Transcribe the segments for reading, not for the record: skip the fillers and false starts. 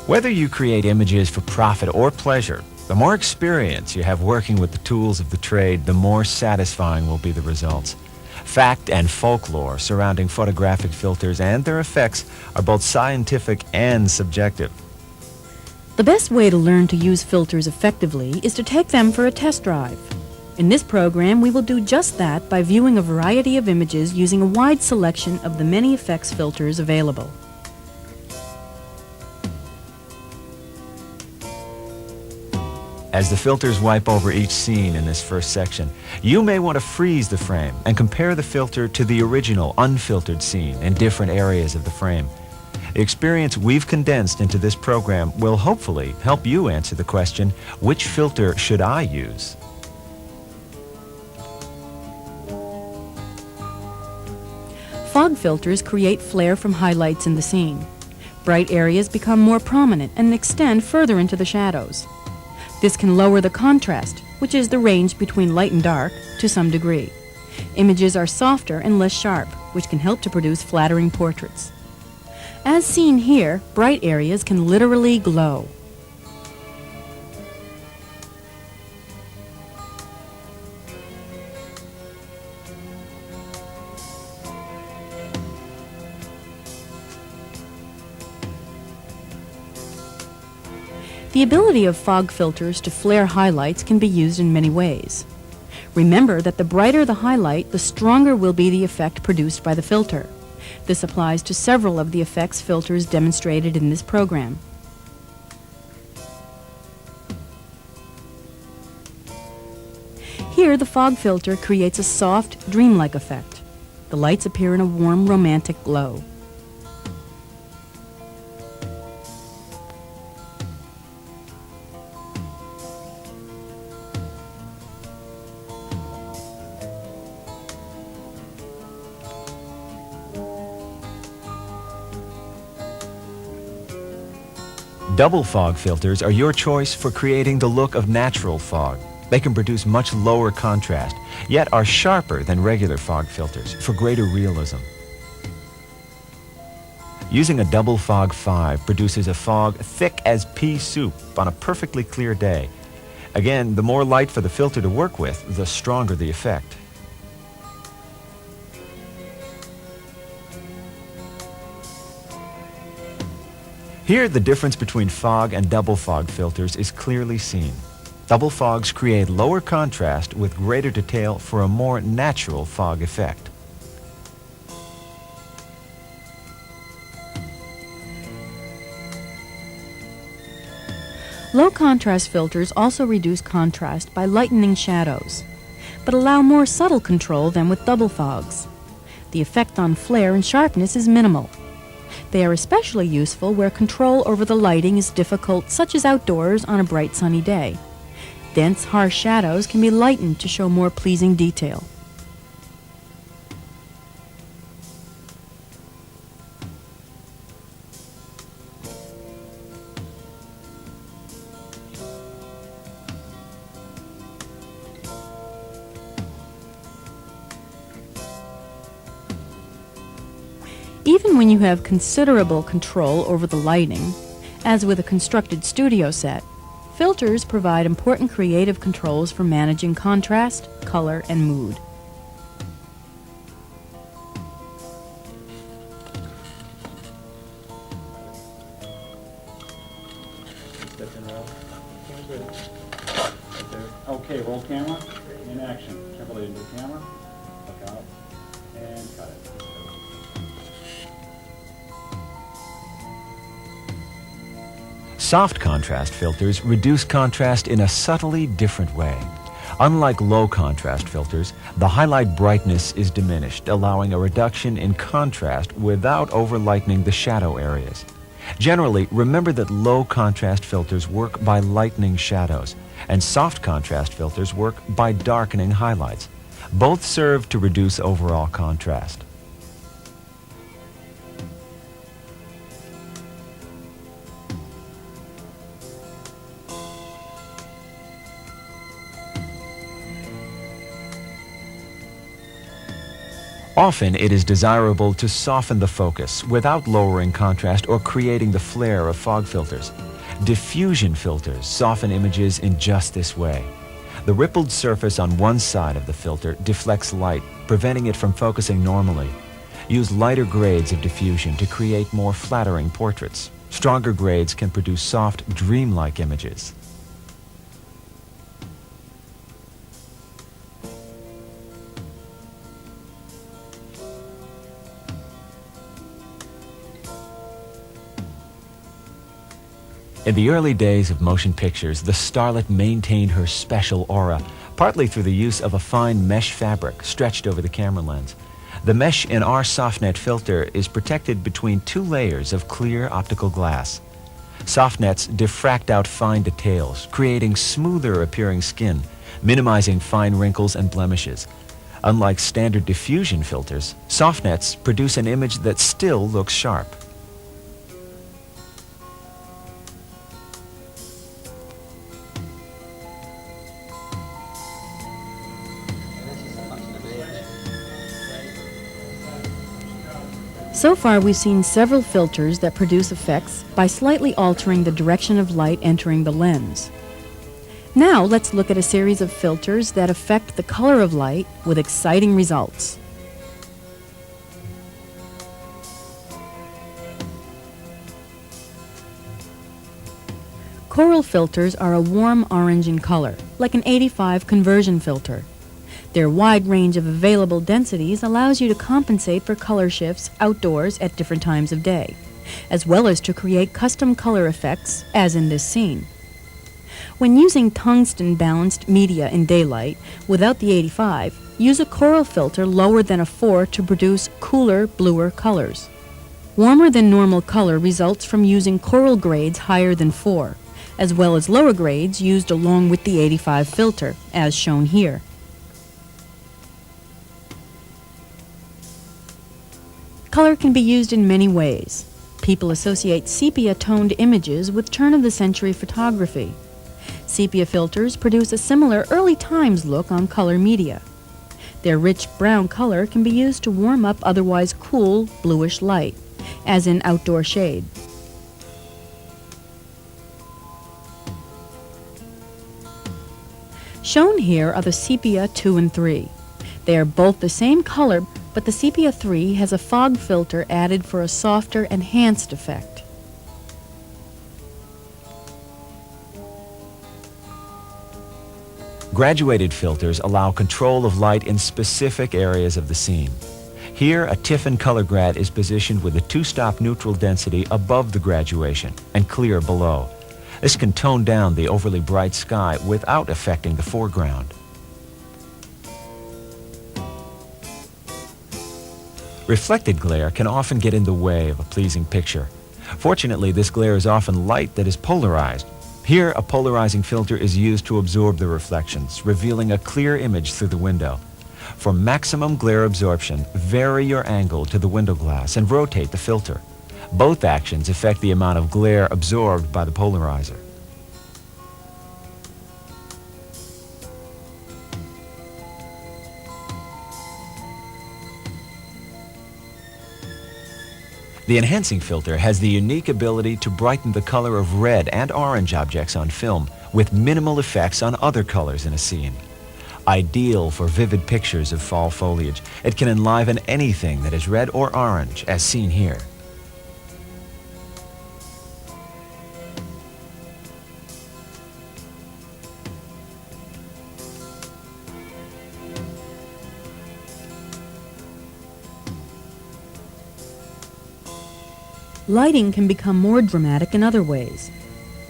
Whether you create images for profit or pleasure, the more experience you have working with the tools of the trade, the more satisfying will be the results. Fact and folklore surrounding photographic filters and their effects are both scientific and subjective. The best way to learn to use filters effectively is to take them for a test drive. In this program, we will do just that by viewing a variety of images using a wide selection of the many effects filters available. As the filters wipe over each scene in this first section, you may want to freeze the frame and compare the filter to the original unfiltered scene in different areas of the frame. The experience we've condensed into this program will hopefully help you answer the question, which filter should I use? Fog filters create flare from highlights in the scene. Bright areas become more prominent and extend further into the shadows. This can lower the contrast, which is the range between light and dark, to some degree. Images are softer and less sharp, which can help to produce flattering portraits. As seen here, bright areas can literally glow. The ability of fog filters to flare highlights can be used in many ways. Remember that the brighter the highlight, the stronger will be the effect produced by the filter. This applies to several of the effects filters demonstrated in this program. Here, the fog filter creates a soft, dreamlike effect. The lights appear in a warm, romantic glow. Double fog filters are your choice for creating the look of natural fog. They can produce much lower contrast, yet are sharper than regular fog filters for greater realism. Using a double fog 5 produces a fog thick as pea soup on a perfectly clear day. Again, the more light for the filter to work with, the stronger the effect. Here, the difference between fog and double fog filters is clearly seen. Double fogs create lower contrast with greater detail for a more natural fog effect. Low contrast filters also reduce contrast by lightening shadows, but allow more subtle control than with double fogs. The effect on flare and sharpness is minimal. They are especially useful where control over the lighting is difficult, such as outdoors on a bright sunny day. Dense, harsh shadows can be lightened to show more pleasing detail. Even when you have considerable control over the lighting, as with a constructed studio set, filters provide important creative controls for managing contrast, color, and mood. Okay, roll camera, in action. Carefully into the camera, look out, and cut it. Soft contrast filters reduce contrast in a subtly different way. Unlike low contrast filters, the highlight brightness is diminished, allowing a reduction in contrast without over-lightening the shadow areas. Generally, remember that low contrast filters work by lightening shadows, and soft contrast filters work by darkening highlights. Both serve to reduce overall contrast. Often it is desirable to soften the focus without lowering contrast or creating the flare of fog filters. Diffusion filters soften images in just this way. The rippled surface on one side of the filter deflects light, preventing it from focusing normally. Use lighter grades of diffusion to create more flattering portraits. Stronger grades can produce soft, dreamlike images. In the early days of motion pictures, the starlet maintained her special aura, partly through the use of a fine mesh fabric stretched over the camera lens. The mesh in our softnet filter is protected between two layers of clear optical glass. Softnets diffract out fine details, creating smoother appearing skin, minimizing fine wrinkles and blemishes. Unlike standard diffusion filters, softnets produce an image that still looks sharp. So far, we've seen several filters that produce effects by slightly altering the direction of light entering the lens. Now, let's look at a series of filters that affect the color of light with exciting results. Coral filters are a warm orange in color, like an 85 conversion filter. Their wide range of available densities allows you to compensate for color shifts outdoors at different times of day, as well as to create custom color effects, as in this scene. When using tungsten-balanced media in daylight without the 85, use a coral filter lower than a 4 to produce cooler, bluer colors. Warmer than normal color results from using coral grades higher than 4, as well as lower grades used along with the 85 filter, as shown here. Color can be used in many ways. People associate sepia-toned images with turn-of-the-century photography. Sepia filters produce a similar early times look on color media. Their rich brown color can be used to warm up otherwise cool, bluish light, as in outdoor shade. Shown here are the sepia 2 and 3. They are both the same color, but the sepia 3 has a fog filter added for a softer, enhanced effect. Graduated filters allow control of light in specific areas of the scene. Here, a Tiffen color grad is positioned with a 2-stop neutral density above the graduation and clear below. This can tone down the overly bright sky without affecting the foreground. Reflected glare can often get in the way of a pleasing picture. Fortunately, this glare is often light that is polarized. Here, a polarizing filter is used to absorb the reflections, revealing a clear image through the window. For maximum glare absorption, vary your angle to the window glass and rotate the filter. Both actions affect the amount of glare absorbed by the polarizer. The enhancing filter has the unique ability to brighten the color of red and orange objects on film with minimal effects on other colors in a scene. Ideal for vivid pictures of fall foliage, it can enliven anything that is red or orange, as seen here. Lighting can become more dramatic in other ways.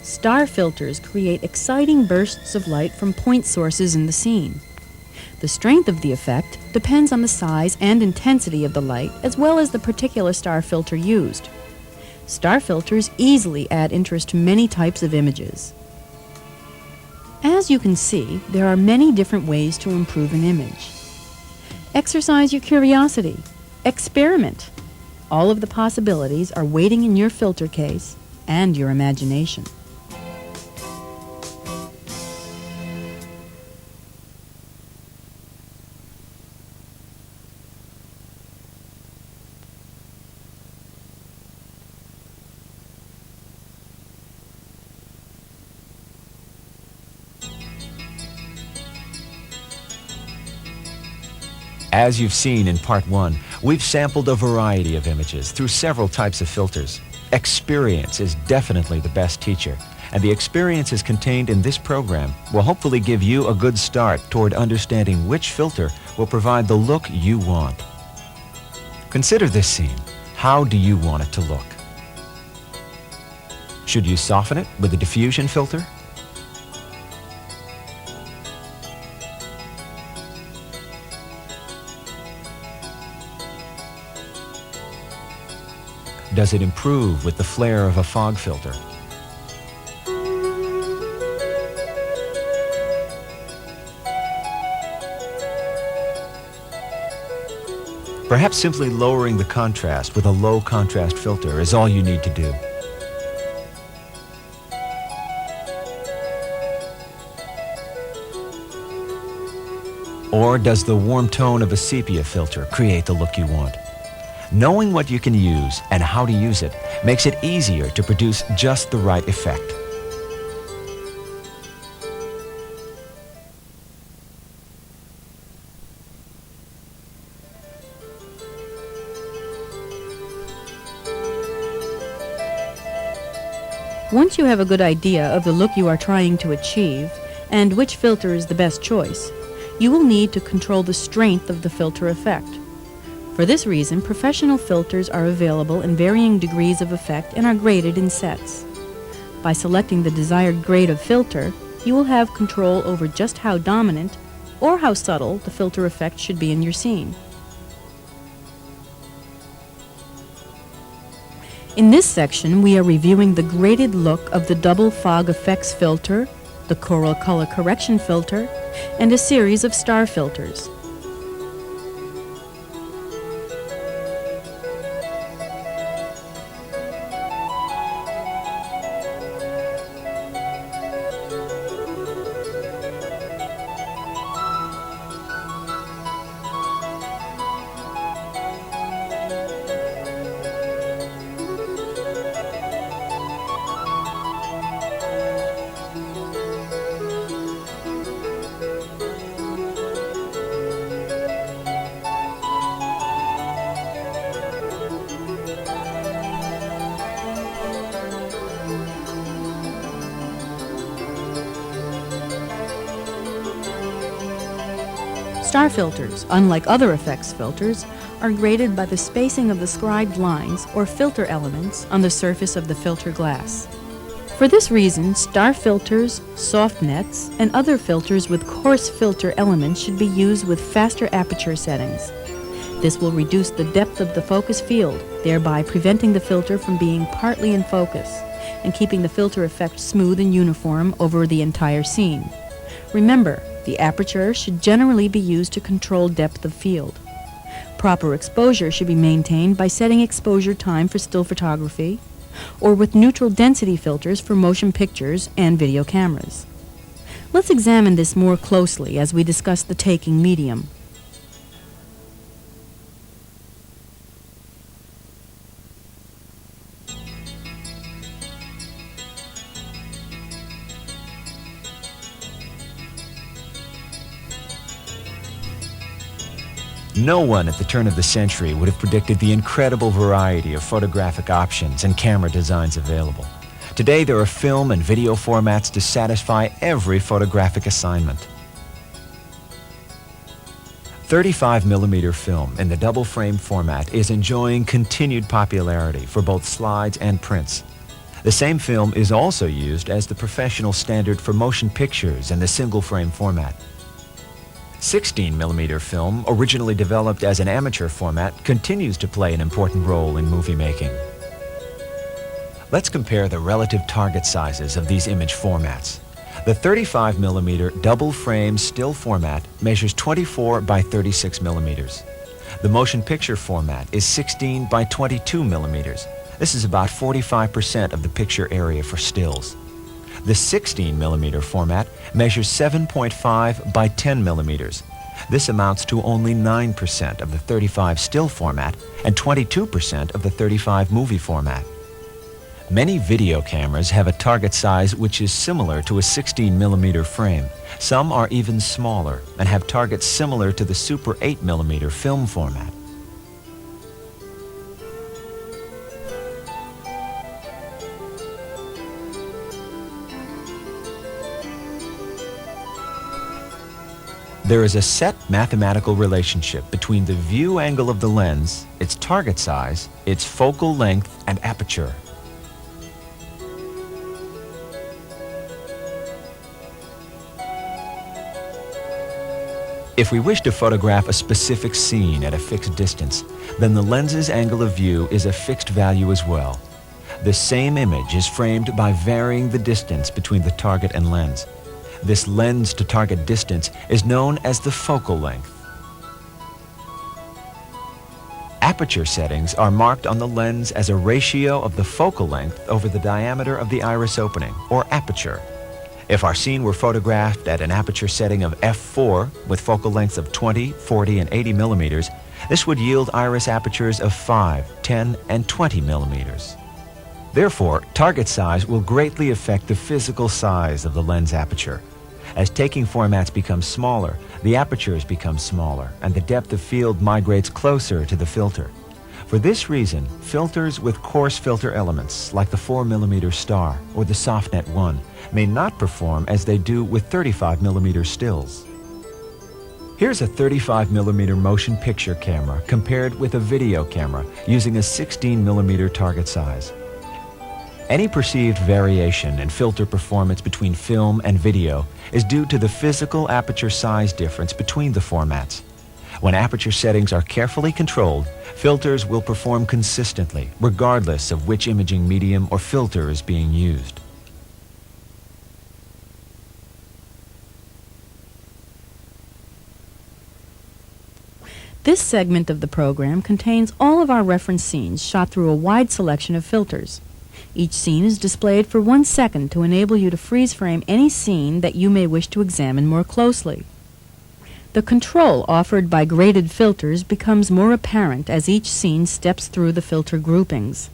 Star filters create exciting bursts of light from point sources in the scene. The strength of the effect depends on the size and intensity of the light, as well as the particular star filter used. Star filters easily add interest to many types of images. As you can see, there are many different ways to improve an image. Exercise your curiosity. Experiment. All of the possibilities are waiting in your filter case and your imagination. As you've seen in Part 1, we've sampled a variety of images through several types of filters. Experience is definitely the best teacher, and the experiences contained in this program will hopefully give you a good start toward understanding which filter will provide the look you want. Consider this scene. How do you want it to look? Should you soften it with a diffusion filter? Does it improve with the flare of a fog filter? Perhaps simply lowering the contrast with a low contrast filter is all you need to do. Or does the warm tone of a sepia filter create the look you want? Knowing what you can use and how to use it makes it easier to produce just the right effect. Once you have a good idea of the look you are trying to achieve and which filter is the best choice, you will need to control the strength of the filter effect. For this reason, professional filters are available in varying degrees of effect and are graded in sets. By selecting the desired grade of filter, you will have control over just how dominant or how subtle the filter effect should be in your scene. In this section, we are reviewing the graded look of the double fog effects filter, the coral color correction filter, and a series of star filters. Star filters, unlike other effects filters, are graded by the spacing of the scribed lines or filter elements on the surface of the filter glass. For this reason, star filters, soft nets, and other filters with coarse filter elements should be used with faster aperture settings. This will reduce the depth of the focus field, thereby preventing the filter from being partly in focus and keeping the filter effect smooth and uniform over the entire scene. Remember, the aperture should generally be used to control depth of field. Proper exposure should be maintained by setting exposure time for still photography or with neutral density filters for motion pictures and video cameras. Let's examine this more closely as we discuss the taking medium. No one at the turn of the century would have predicted the incredible variety of photographic options and camera designs available. Today, there are film and video formats to satisfy every photographic assignment. 35mm film in the double frame format is enjoying continued popularity for both slides and prints. The same film is also used as the professional standard for motion pictures in the single frame format. 16mm film, originally developed as an amateur format, continues to play an important role in movie making. Let's compare the relative target sizes of these image formats. The 35mm double frame still format measures 24 by 36 millimeters. The motion picture format is 16 by 22 millimeters. This is about 45% of the picture area for stills. The 16mm format measures 7.5 by 10 millimeters. This amounts to only 9% of the 35 still format and 22% of the 35 movie format. Many video cameras have a target size which is similar to a 16mm frame, Some are even smaller and have targets similar to the Super 8mm film format. There is a set mathematical relationship between the view angle of the lens, its target size, its focal length, and aperture. If we wish to photograph a specific scene at a fixed distance, then the lens's angle of view is a fixed value as well. The same image is framed by varying the distance between the target and lens. This lens-to-target distance is known as the focal length. Aperture settings are marked on the lens as a ratio of the focal length over the diameter of the iris opening, or aperture. If our scene were photographed at an aperture setting of f4 with focal lengths of 20, 40, and 80 millimeters, this would yield iris apertures of 5, 10, and 20 millimeters. Therefore, target size will greatly affect the physical size of the lens aperture. As taking formats become smaller, the apertures become smaller, and the depth of field migrates closer to the filter. For this reason, filters with coarse filter elements, like the 4mm star or the SoftNet 1, may not perform as they do with 35mm stills. Here's a 35mm motion picture camera compared with a video camera using a 16mm target size. Any perceived variation in filter performance between film and video is due to the physical aperture size difference between the formats. When aperture settings are carefully controlled, filters will perform consistently, regardless of which imaging medium or filter is being used. This segment of the program contains all of our reference scenes shot through a wide selection of filters. Each scene is displayed for 1 second to enable you to freeze frame any scene that you may wish to examine more closely. The control offered by graded filters becomes more apparent as each scene steps through the filter groupings.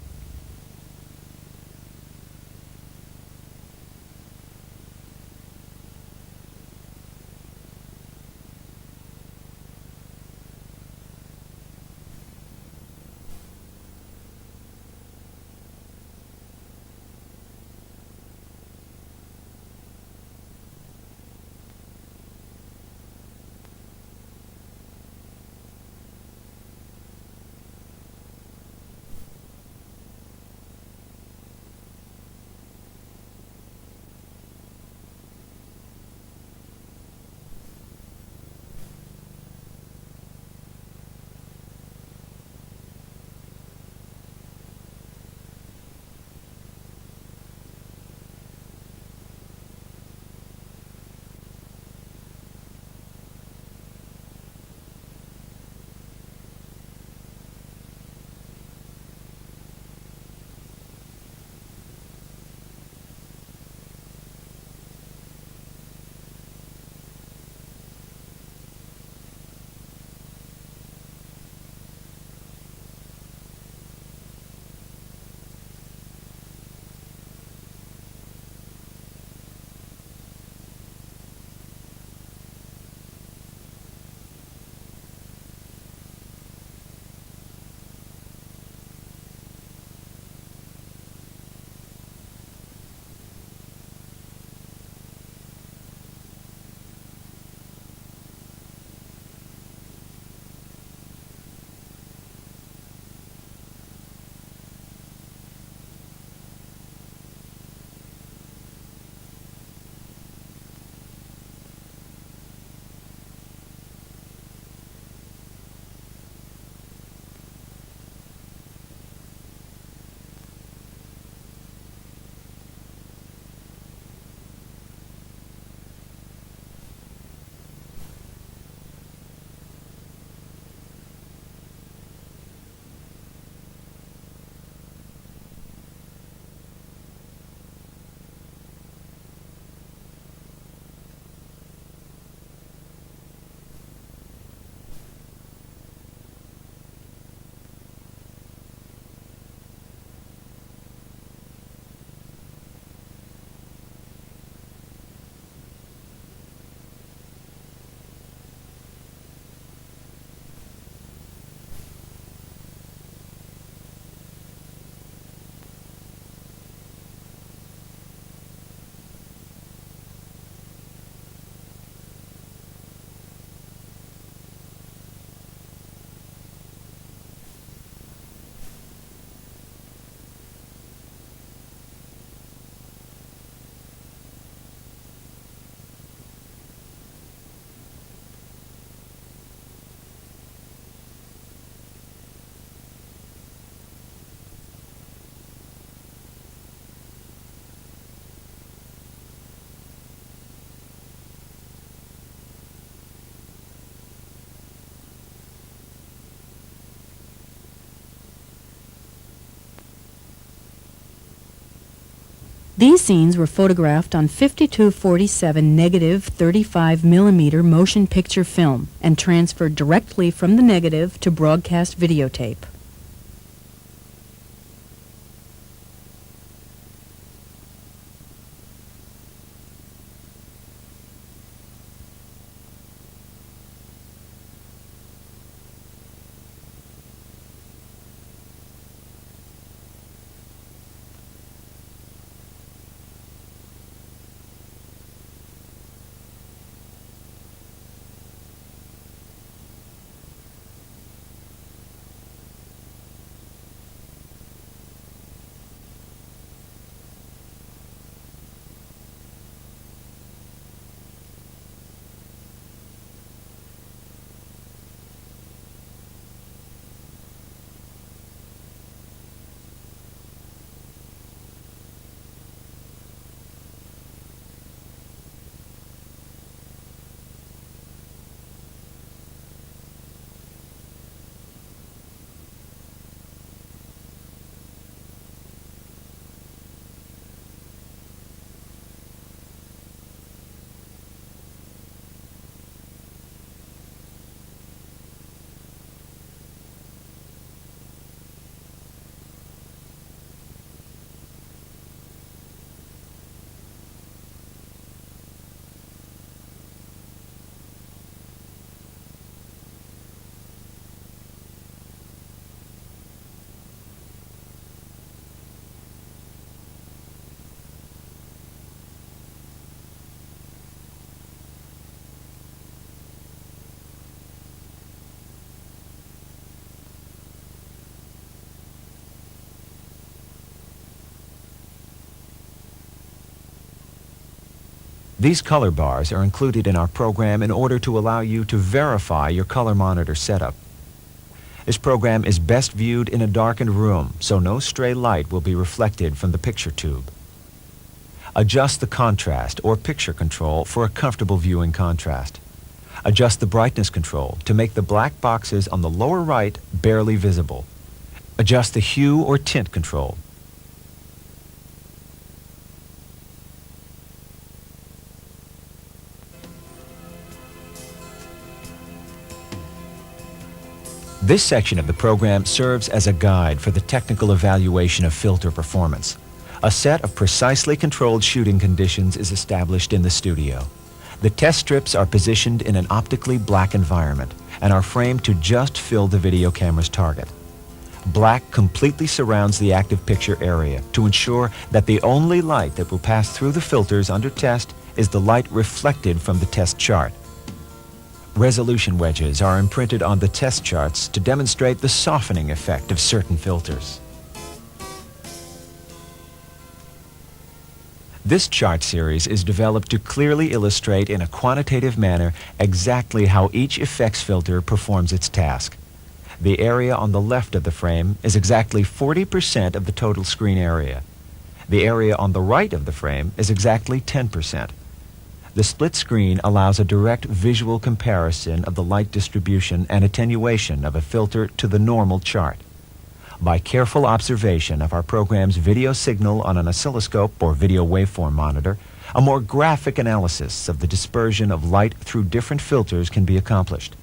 These scenes were photographed on 5247 negative 35 millimeter motion picture film and transferred directly from the negative to broadcast videotape. These color bars are included in our program in order to allow you to verify your color monitor setup. This program is best viewed in a darkened room, so no stray light will be reflected from the picture tube. Adjust the contrast or picture control for a comfortable viewing contrast. Adjust the brightness control to make the black boxes on the lower right barely visible. Adjust the hue or tint control. This section of the program serves as a guide for the technical evaluation of filter performance. A set of precisely controlled shooting conditions is established in the studio. The test strips are positioned in an optically black environment and are framed to just fill the video camera's target. Black completely surrounds the active picture area to ensure that the only light that will pass through the filters under test is the light reflected from the test chart. Resolution wedges are imprinted on the test charts to demonstrate the softening effect of certain filters. This chart series is developed to clearly illustrate in a quantitative manner exactly how each effects filter performs its task. The area on the left of the frame is exactly 40% of the total screen area. The area on the right of the frame is exactly 10%. The split screen allows a direct visual comparison of the light distribution and attenuation of a filter to the normal chart. By careful observation of our program's video signal on an oscilloscope or video waveform monitor, a more graphic analysis of the dispersion of light through different filters can be accomplished.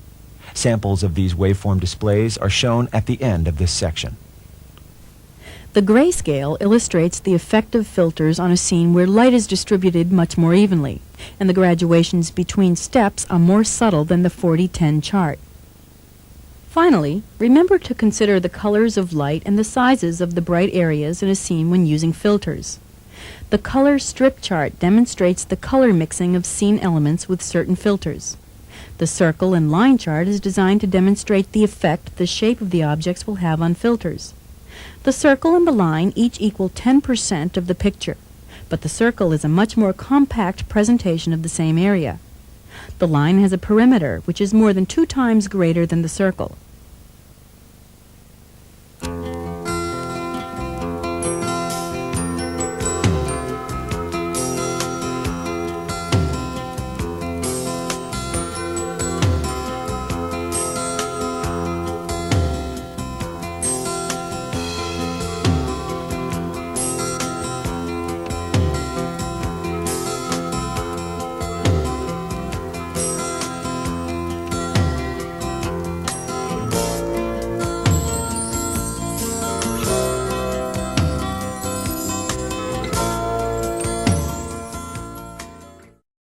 Samples of these waveform displays are shown at the end of this section. The grayscale illustrates the effect of filters on a scene where light is distributed much more evenly, and the graduations between steps are more subtle than the 40-10 chart. Finally, remember to consider the colors of light and the sizes of the bright areas in a scene when using filters. The color strip chart demonstrates the color mixing of scene elements with certain filters. The circle and line chart is designed to demonstrate the effect the shape of the objects will have on filters. The circle and the line each equal 10% of the picture, but the circle is a much more compact presentation of the same area. The line has a perimeter which is more than 2 times greater than the circle.